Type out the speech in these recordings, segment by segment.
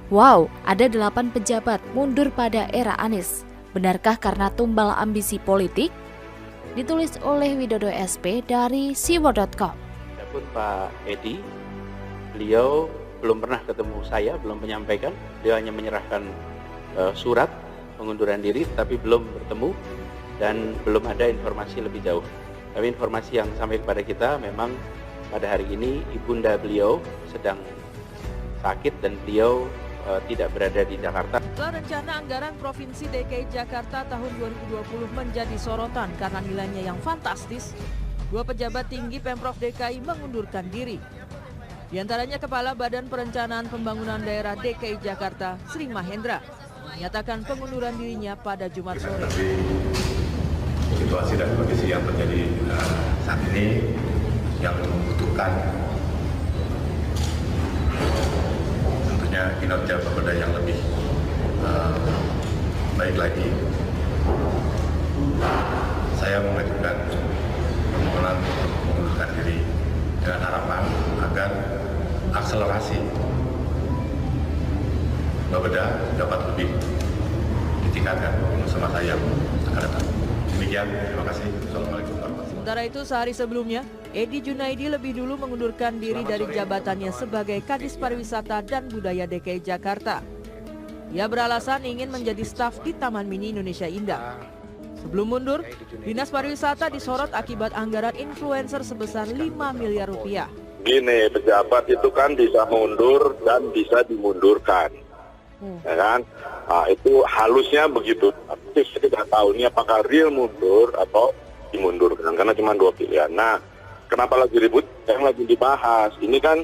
Wow, ada 8 pejabat mundur pada era Anies. Benarkah karena tumbal ambisi politik? Ditulis oleh Widodo SP dari siwo.com. Adapun Pak Edi, beliau belum pernah ketemu saya, belum menyampaikan. Dia hanya menyerahkan surat pengunduran diri, tapi belum bertemu dan belum ada informasi lebih jauh. Tapi informasi yang sampai kepada kita memang pada hari ini ibunda beliau sedang sakit dan beliau tidak berada di Jakarta. Setelah rencana anggaran Provinsi DKI Jakarta tahun 2020 menjadi sorotan karena nilainya yang fantastis, 2 pejabat tinggi Pemprov DKI mengundurkan diri. Di antaranya Kepala Badan Perencanaan Pembangunan Daerah DKI Jakarta, Sri Mahendra, menyatakan pengunduran dirinya pada Jumat sore. Situasi dan kondisi yang terjadi saat ini yang membutuhkan kinerja Bapeda yang lebih baik lagi. Saya mengajukan permohonan untuk mengundurkan diri dengan harapan agar akselerasi Bapeda dapat lebih ditingkatkan bersama saya akan datang. Demikian, terima kasih. Assalamualaikum warahmatullahi wabarakatuh. Sementara itu, sehari sebelumnya, Edi Junaidi lebih dulu mengundurkan diri dari jabatannya sebagai Kadis Pariwisata dan Budaya DKI Jakarta. Ia beralasan ingin menjadi staf di Taman Mini Indonesia Indah. Sebelum mundur, Dinas Pariwisata disorot akibat anggaran influencer sebesar 5 miliar rupiah. Gini, pejabat itu kan bisa mundur dan bisa dimundurkan. Ya kan? Nah, itu halusnya begitu. Tapi saya tidak tahu ini apakah real mundur atau dimundurkan, karena cuma 2 pilihan. Nah, kenapa lagi ribut? Yang lagi dibahas ini kan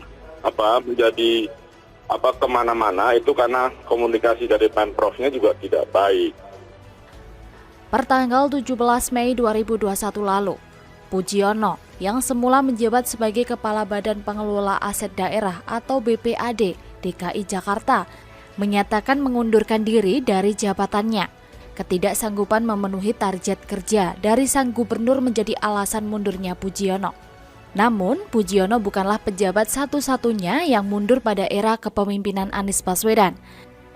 menjadi kemana-mana itu karena komunikasi dari Pemprovnya juga tidak baik. Pertanggal 17 Mei 2021 lalu, Pujiono yang semula menjabat sebagai Kepala Badan Pengelola Aset Daerah atau BPAD DKI Jakarta menyatakan mengundurkan diri dari jabatannya. Ketidaksanggupan memenuhi target kerja dari sang gubernur menjadi alasan mundurnya Pujiono. Namun, Pujiono bukanlah pejabat satu-satunya yang mundur pada era kepemimpinan Anies Baswedan,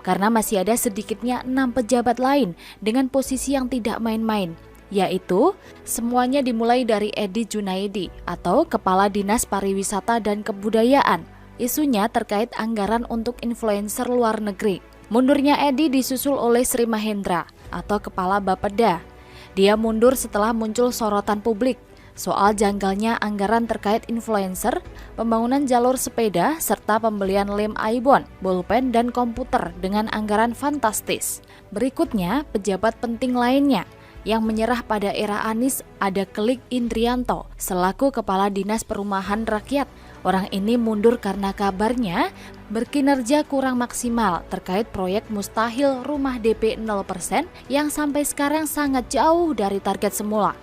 karena masih ada sedikitnya 6 pejabat lain dengan posisi yang tidak main-main, yaitu semuanya dimulai dari Edi Junaidi atau Kepala Dinas Pariwisata dan Kebudayaan. Isunya terkait anggaran untuk influencer luar negeri. Mundurnya Edi disusul oleh Sri Mahendra atau Kepala Bapeda. Dia mundur setelah muncul sorotan publik soal janggalnya anggaran terkait influencer, pembangunan jalur sepeda, serta pembelian lem Aibon, bolpen, dan komputer dengan anggaran fantastis. Berikutnya, pejabat penting lainnya yang menyerah pada era Anies ada Klik Indrianto selaku Kepala Dinas Perumahan Rakyat. Orang ini mundur karena kabarnya berkinerja kurang maksimal terkait proyek mustahil rumah DP 0% yang sampai sekarang sangat jauh dari target semula.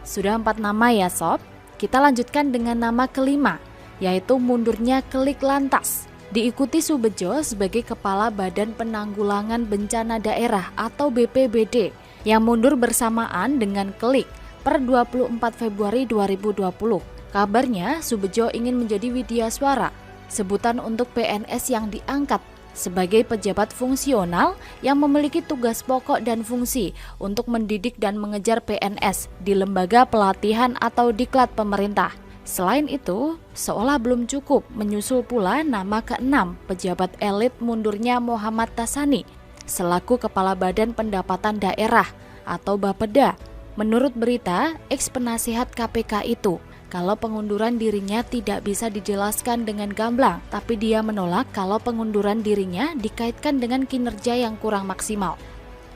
Sudah 4 nama ya sob? Kita lanjutkan dengan nama kelima, yaitu mundurnya Klik Lantas. Diikuti Subedjo sebagai Kepala Badan Penanggulangan Bencana Daerah atau BPBD yang mundur bersamaan dengan Klik per 24 Februari 2020. Kabarnya Subedjo ingin menjadi widyaswara, sebutan untuk PNS yang diangkat sebagai pejabat fungsional yang memiliki tugas pokok dan fungsi untuk mendidik dan mengejar PNS di lembaga pelatihan atau diklat pemerintah. Selain itu, seolah belum cukup, menyusul pula nama ke-6 pejabat elit mundurnya Muhammad Tasani selaku Kepala Badan Pendapatan Daerah atau Bapeda. Menurut berita, ex-penasihat KPK itu, kalau pengunduran dirinya tidak bisa dijelaskan dengan gamblang, tapi dia menolak kalau pengunduran dirinya dikaitkan dengan kinerja yang kurang maksimal.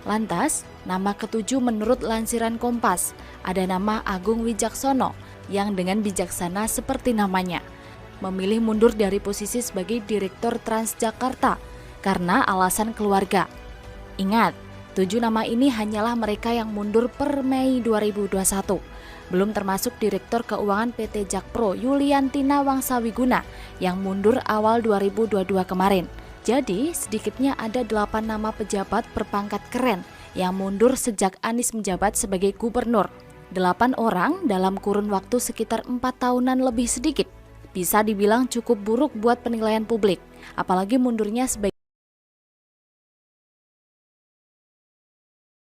Lantas, nama ke-7 menurut lansiran Kompas, ada nama Agung Wijaksono yang dengan bijaksana seperti namanya, memilih mundur dari posisi sebagai Direktur Transjakarta karena alasan keluarga. Ingat, 7 nama ini hanyalah mereka yang mundur per Mei 2021. Belum termasuk Direktur Keuangan PT Jakpro Yuliantina Wangsawiguna yang mundur awal 2022 kemarin. Jadi, sedikitnya ada 8 nama pejabat berpangkat keren yang mundur sejak Anies menjabat sebagai gubernur. 8 orang dalam kurun waktu sekitar 4 tahunan lebih sedikit. Bisa dibilang cukup buruk buat penilaian publik, apalagi mundurnya sebagai